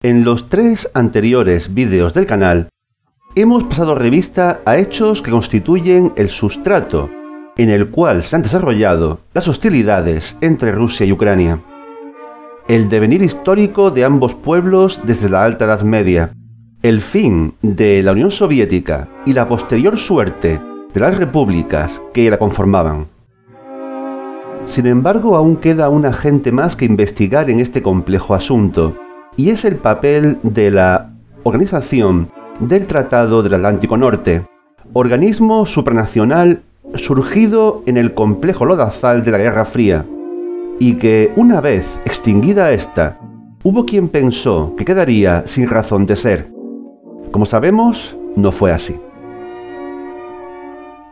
En los 3 anteriores vídeos del canal, hemos pasado revista a hechos que constituyen el sustrato en el cual se han desarrollado las hostilidades entre Rusia y Ucrania. El devenir histórico de ambos pueblos desde la Alta Edad Media, el fin de la Unión Soviética y la posterior suerte de las repúblicas que la conformaban. Sin embargo, aún queda un agente más que investigar en este complejo asunto, y es el papel de la Organización del Tratado del Atlántico Norte, organismo supranacional surgido en el complejo lodazal de la Guerra Fría, y que, una vez extinguida esta, hubo quien pensó que quedaría sin razón de ser. Como sabemos, no fue así.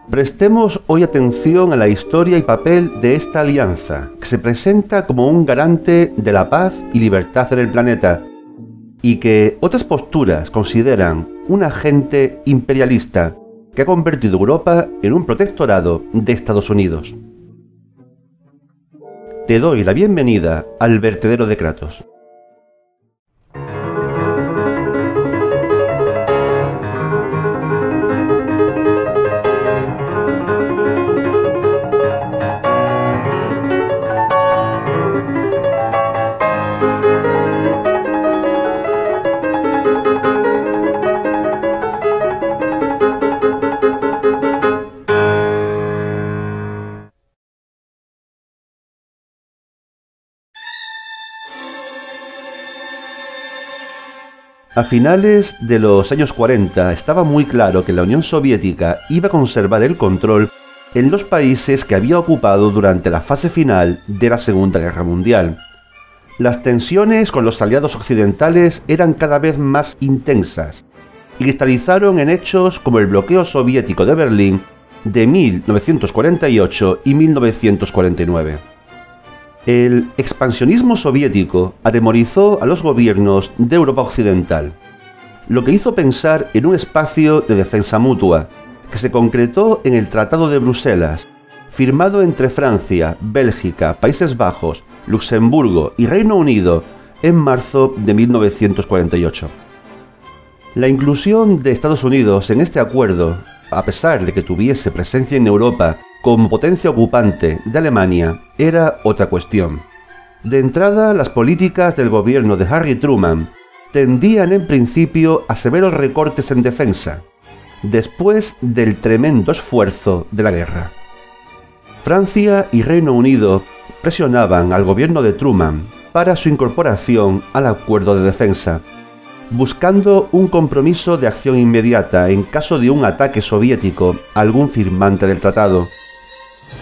Prestemos hoy atención a la historia y papel de esta alianza, que se presenta como un garante de la paz y libertad en el planeta, y que otras posturas consideran un agente imperialista que ha convertido Europa en un protectorado de Estados Unidos. Te doy la bienvenida al vertedero de Kratos. A finales de los años 40 estaba muy claro que la Unión Soviética iba a conservar el control en los países que había ocupado durante la fase final de la Segunda Guerra Mundial. Las tensiones con los aliados occidentales eran cada vez más intensas y cristalizaron en hechos como el bloqueo soviético de Berlín de 1948 y 1949. El expansionismo soviético atemorizó a los gobiernos de Europa Occidental, lo que hizo pensar en un espacio de defensa mutua, que se concretó en el Tratado de Bruselas, firmado entre Francia, Bélgica, Países Bajos, Luxemburgo y Reino Unido en marzo de 1948. La inclusión de Estados Unidos en este acuerdo, a pesar de que tuviese presencia en Europa como potencia ocupante de Alemania, era otra cuestión. De entrada, las políticas del gobierno de Harry Truman tendían en principio a severos recortes en defensa, después del tremendo esfuerzo de la guerra. Francia y Reino Unido presionaban al gobierno de Truman para su incorporación al acuerdo de defensa, buscando un compromiso de acción inmediata en caso de un ataque soviético a algún firmante del tratado.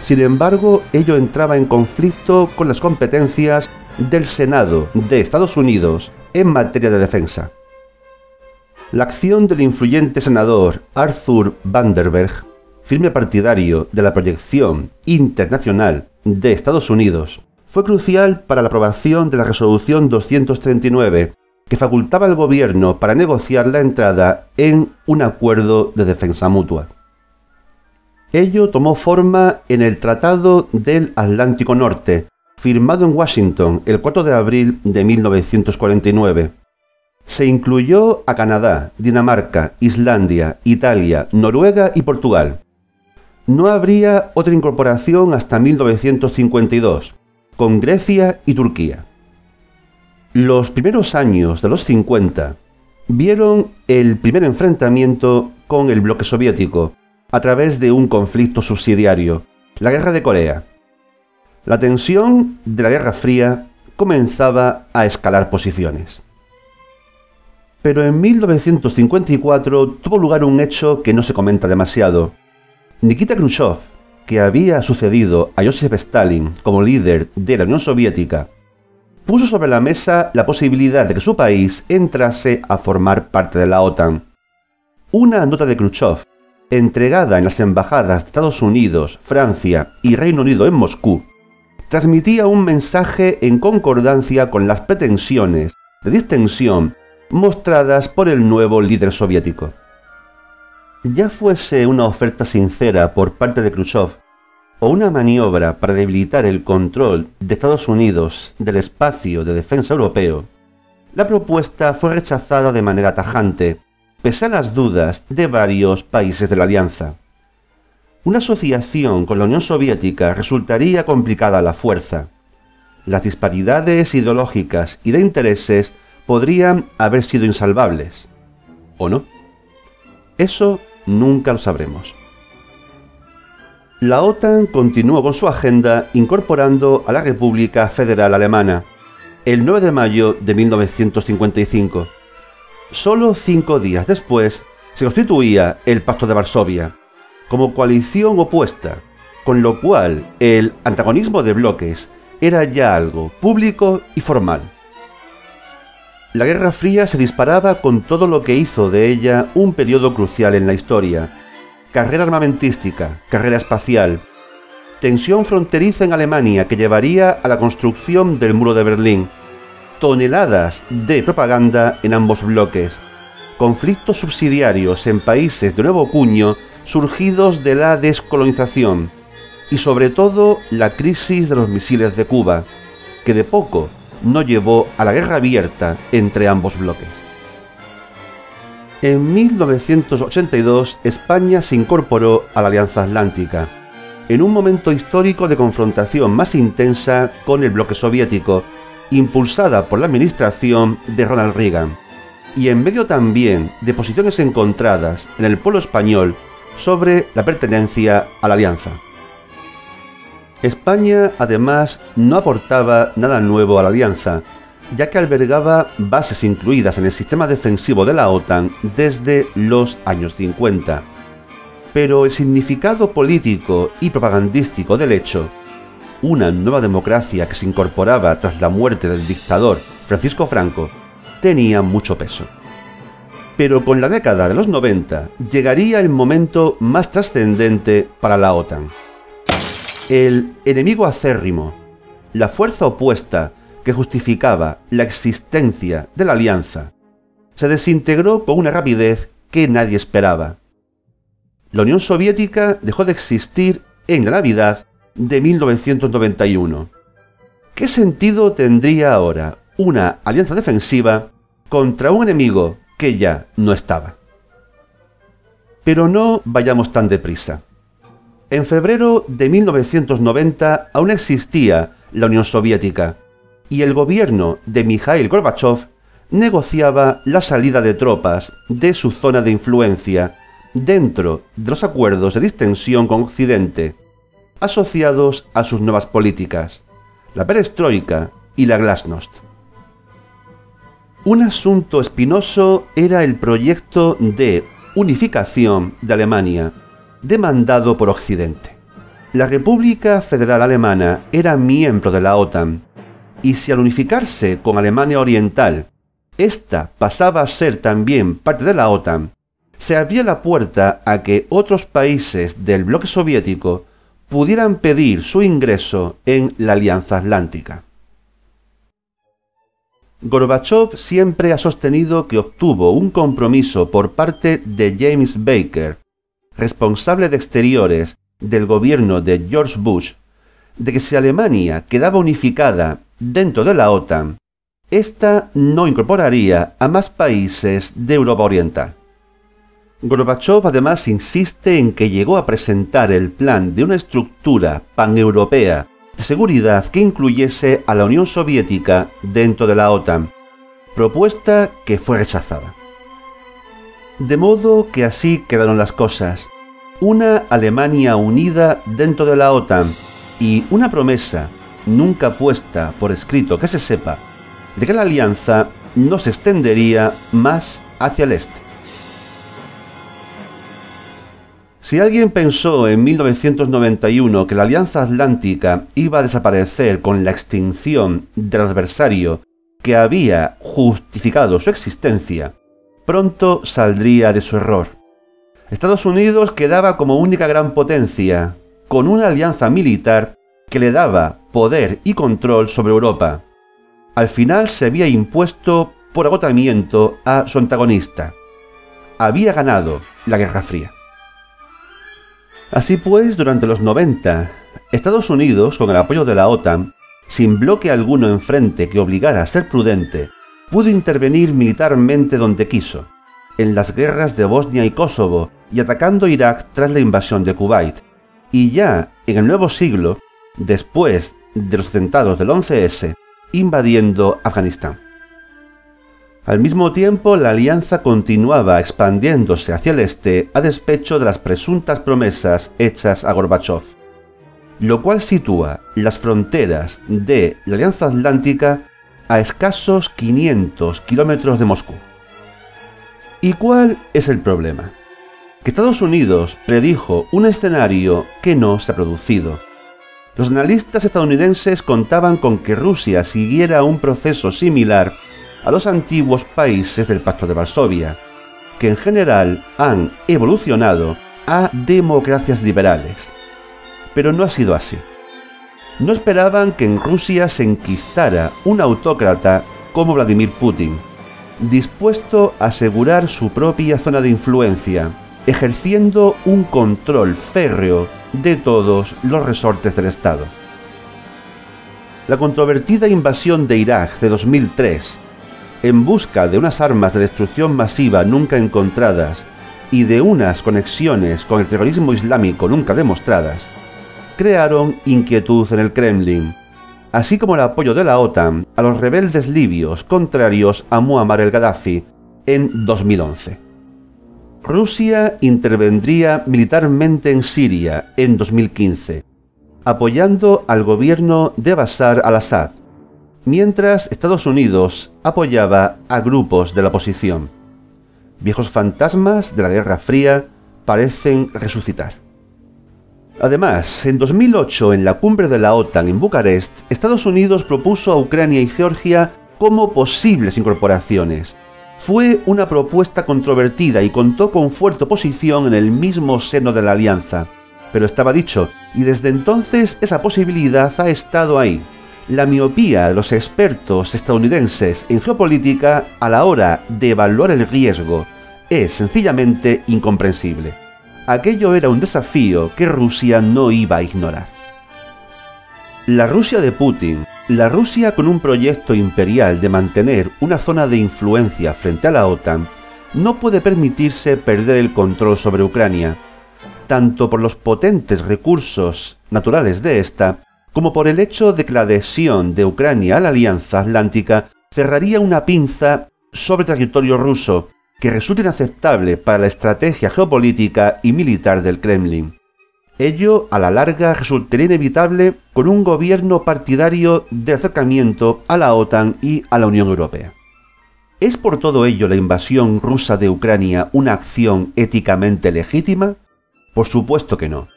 Sin embargo, ello entraba en conflicto con las competencias del Senado de Estados Unidos en materia de defensa. La acción del influyente senador Arthur Vandenberg, firme partidario de la proyección internacional de Estados Unidos, fue crucial para la aprobación de la Resolución 239, que facultaba al gobierno para negociar la entrada en un acuerdo de defensa mutua. Ello tomó forma en el Tratado del Atlántico Norte, firmado en Washington el 4 de abril de 1949. Se incluyó a Canadá, Dinamarca, Islandia, Italia, Noruega y Portugal. No habría otra incorporación hasta 1952, con Grecia y Turquía. Los primeros años de los 50 vieron el primer enfrentamiento con el bloque soviético a través de un conflicto subsidiario, la Guerra de Corea. La tensión de la Guerra Fría comenzaba a escalar posiciones. Pero en 1954 tuvo lugar un hecho que no se comenta demasiado. Nikita Khrushchev, que había sucedido a Joseph Stalin como líder de la Unión Soviética, puso sobre la mesa la posibilidad de que su país entrase a formar parte de la OTAN. Una nota de Khrushchev, entregada en las embajadas de Estados Unidos, Francia y Reino Unido en Moscú, transmitía un mensaje en concordancia con las pretensiones de distensión mostradas por el nuevo líder soviético. Ya fuese una oferta sincera por parte de Khrushchev o una maniobra para debilitar el control de Estados Unidos del espacio de defensa europeo, la propuesta fue rechazada de manera tajante, pese a las dudas de varios países de la alianza. Una asociación con la Unión Soviética resultaría complicada a la fuerza. Las disparidades ideológicas y de intereses podrían haber sido insalvables. ¿O no? Eso nunca lo sabremos. La OTAN continuó con su agenda incorporando a la República Federal Alemana el 9 de mayo de 1955. Solo 5 días después se constituía el Pacto de Varsovia, como coalición opuesta, con lo cual el antagonismo de bloques era ya algo público y formal. La Guerra Fría se disparaba con todo lo que hizo de ella un periodo crucial en la historia: carrera armamentística, carrera espacial, tensión fronteriza en Alemania que llevaría a la construcción del muro de Berlín, toneladas de propaganda en ambos bloques, conflictos subsidiarios en países de nuevo cuño surgidos de la descolonización y sobre todo la crisis de los misiles de Cuba, que de poco no llevó a la guerra abierta entre ambos bloques. En 1982 España se incorporó a la Alianza Atlántica, en un momento histórico de confrontación más intensa con el bloque soviético, impulsada por la administración de Ronald Reagan, y en medio también de posiciones encontradas en el pueblo español sobre la pertenencia a la alianza. España, además, no aportaba nada nuevo a la alianza, ya que albergaba bases incluidas en el sistema defensivo de la OTAN desde los años 50. Pero el significado político y propagandístico del hecho, una nueva democracia que se incorporaba tras la muerte del dictador Francisco Franco, tenía mucho peso. Pero con la década de los 90 llegaría el momento más trascendente para la OTAN. El enemigo acérrimo, la fuerza opuesta que justificaba la existencia de la alianza, se desintegró con una rapidez que nadie esperaba. La Unión Soviética dejó de existir en la Navidad de 1991. ¿Qué sentido tendría ahora una alianza defensiva contra un enemigo que ya no estaba? Pero no vayamos tan deprisa. En febrero de 1990 aún existía la Unión Soviética y el gobierno de Mikhail Gorbachev negociaba la salida de tropas de su zona de influencia dentro de los acuerdos de distensión con Occidente, asociados a sus nuevas políticas, la perestroika y la glasnost. Un asunto espinoso era el proyecto de unificación de Alemania, demandado por Occidente. La República Federal Alemana era miembro de la OTAN, y si al unificarse con Alemania Oriental, ésta pasaba a ser también parte de la OTAN, se abría la puerta a que otros países del bloque soviético pudieran pedir su ingreso en la Alianza Atlántica. Gorbachev siempre ha sostenido que obtuvo un compromiso por parte de James Baker, responsable de Exteriores del gobierno de George Bush, de que si Alemania quedaba unificada dentro de la OTAN, ésta no incorporaría a más países de Europa Oriental. Gorbachev además insiste en que llegó a presentar el plan de una estructura paneuropea de seguridad que incluyese a la Unión Soviética dentro de la OTAN, propuesta que fue rechazada. De modo que así quedaron las cosas: una Alemania unida dentro de la OTAN y una promesa, nunca puesta por escrito que se sepa, de que la alianza no se extendería más hacia el este. Si alguien pensó en 1991 que la Alianza Atlántica iba a desaparecer con la extinción del adversario que había justificado su existencia, pronto saldría de su error. Estados Unidos quedaba como única gran potencia, con una alianza militar que le daba poder y control sobre Europa. Al final se había impuesto por agotamiento a su antagonista. Había ganado la Guerra Fría. Así pues, durante los 90, Estados Unidos, con el apoyo de la OTAN, sin bloque alguno enfrente que obligara a ser prudente, pudo intervenir militarmente donde quiso, en las guerras de Bosnia y Kosovo y atacando Irak tras la invasión de Kuwait, y ya en el nuevo siglo, después de los atentados del 11S, invadiendo Afganistán. Al mismo tiempo, la alianza continuaba expandiéndose hacia el este a despecho de las presuntas promesas hechas a Gorbachov, lo cual sitúa las fronteras de la Alianza Atlántica a escasos 500 kilómetros de Moscú. ¿Y cuál es el problema? Que Estados Unidos predijo un escenario que no se ha producido. Los analistas estadounidenses contaban con que Rusia siguiera un proceso similar a los antiguos países del Pacto de Varsovia, que en general han evolucionado a democracias liberales. Pero no ha sido así. No esperaban que en Rusia se enquistara un autócrata como Vladimir Putin, dispuesto a asegurar su propia zona de influencia, ejerciendo un control férreo de todos los resortes del Estado. La controvertida invasión de Irak de 2003, en busca de unas armas de destrucción masiva nunca encontradas y de unas conexiones con el terrorismo islámico nunca demostradas, crearon inquietud en el Kremlin, así como el apoyo de la OTAN a los rebeldes libios contrarios a Muammar el-Gaddafi en 2011. Rusia intervendría militarmente en Siria en 2015, apoyando al gobierno de Bashar al-Assad, mientras Estados Unidos apoyaba a grupos de la oposición. Viejos fantasmas de la Guerra Fría parecen resucitar. Además, en 2008, en la cumbre de la OTAN en Bucarest, Estados Unidos propuso a Ucrania y Georgia como posibles incorporaciones. Fue una propuesta controvertida y contó con fuerte oposición en el mismo seno de la alianza. Pero estaba dicho, y desde entonces esa posibilidad ha estado ahí. La miopía de los expertos estadounidenses en geopolítica a la hora de evaluar el riesgo es sencillamente incomprensible. Aquello era un desafío que Rusia no iba a ignorar. La Rusia de Putin, la Rusia con un proyecto imperial de mantener una zona de influencia frente a la OTAN, no puede permitirse perder el control sobre Ucrania, tanto por los potentes recursos naturales de esta, como por el hecho de que la adhesión de Ucrania a la Alianza Atlántica cerraría una pinza sobre territorio ruso, que resulta inaceptable para la estrategia geopolítica y militar del Kremlin. Ello, a la larga, resultaría inevitable con un gobierno partidario de acercamiento a la OTAN y a la Unión Europea. ¿Es por todo ello la invasión rusa de Ucrania una acción éticamente legítima? Por supuesto que no.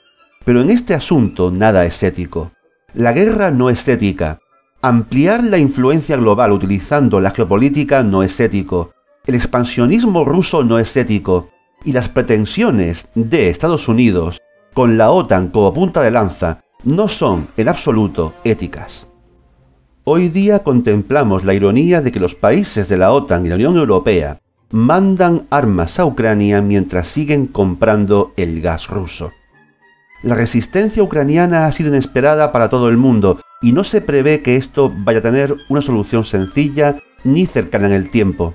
Pero en este asunto nada es ético. La guerra no es ética. Ampliar la influencia global utilizando la geopolítica no es ético. El expansionismo ruso no es ético. Y las pretensiones de Estados Unidos, con la OTAN como punta de lanza, no son en absoluto éticas. Hoy día contemplamos la ironía de que los países de la OTAN y la Unión Europea mandan armas a Ucrania mientras siguen comprando el gas ruso. La resistencia ucraniana ha sido inesperada para todo el mundo y no se prevé que esto vaya a tener una solución sencilla ni cercana en el tiempo.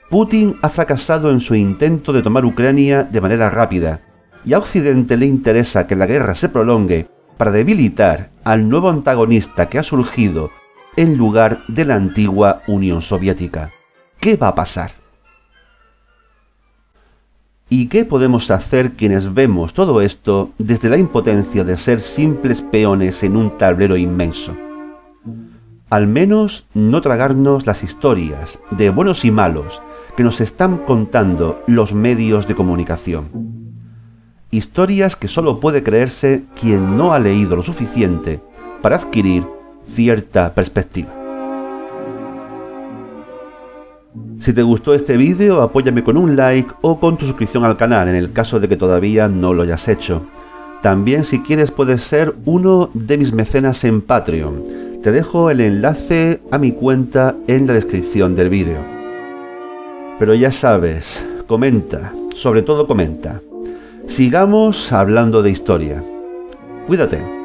Putin ha fracasado en su intento de tomar Ucrania de manera rápida, y a Occidente le interesa que la guerra se prolongue para debilitar al nuevo antagonista que ha surgido en lugar de la antigua Unión Soviética. ¿Qué va a pasar? ¿Y qué podemos hacer quienes vemos todo esto desde la impotencia de ser simples peones en un tablero inmenso? Al menos no tragarnos las historias de buenos y malos que nos están contando los medios de comunicación. Historias que solo puede creerse quien no ha leído lo suficiente para adquirir cierta perspectiva. Si te gustó este vídeo, apóyame con un like o con tu suscripción al canal en el caso de que todavía no lo hayas hecho. También, si quieres, puedes ser uno de mis mecenas en Patreon. Te dejo el enlace a mi cuenta en la descripción del vídeo. Pero ya sabes, comenta, sobre todo comenta. Sigamos hablando de historia. Cuídate.